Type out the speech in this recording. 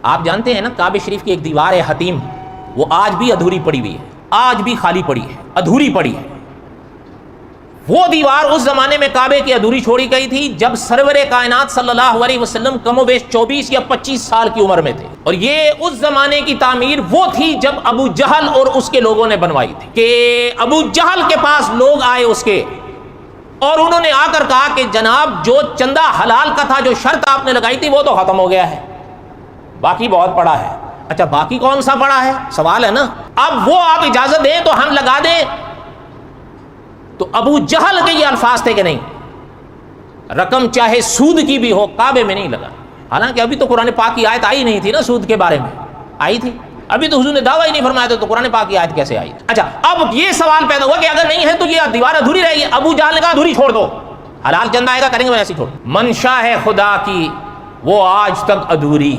آپ جانتے ہیں نا کعبہ شریف کی ایک دیوار ہے حتیم، وہ آج بھی ادھوری پڑی ہوئی ہے، آج بھی خالی پڑی ہے، ادھوری پڑی ہے۔ وہ دیوار اس زمانے میں کعبے کی ادھوری چھوڑی گئی تھی جب سرور کائنات صلی اللہ علیہ وسلم کم و بیش 24 یا 25 سال کی عمر میں تھے، اور یہ اس زمانے کی تعمیر وہ تھی جب ابو جہل اور اس کے لوگوں نے بنوائی تھی، کہ ابو جہل کے پاس لوگ آئے اس کے، اور انہوں نے آ کر کہا کہ جناب جو چندہ حلال کا تھا، جو شرط آپ نے لگائی تھی وہ تو ختم ہو گیا ہے، باقی بہت پڑا ہے۔ اچھا باقی کون سا پڑا ہے؟ سوال ہے نا۔ اب وہ آپ اجازت دیں تو ہم لگا دیں؟ تو ابو جہل کے یہ الفاظ تھے کہ نہیں، رقم چاہے سود کی بھی ہو کعبے میں نہیں لگا۔ حالانکہ ابھی تو قرآن پاک کی آیت آئی نہیں تھی نا سود کے بارے میں، آئی تھی؟ ابھی تو حضور نے دعویٰ ہی نہیں فرمایا تھا، تو قرآن پاک کی آیت کیسے آئی؟ اچھا اب یہ سوال پیدا ہوا کہ اگر نہیں ہے تو یہ دیوار ادھوری رہے گی۔ ابو جہل نے کہا ادھوری چھوڑ دو، حلال چندہ آئے گا کریں گے، ویسے ہی چھوڑ۔ منشا ہے خدا کی وہ آج تک ادھوری۔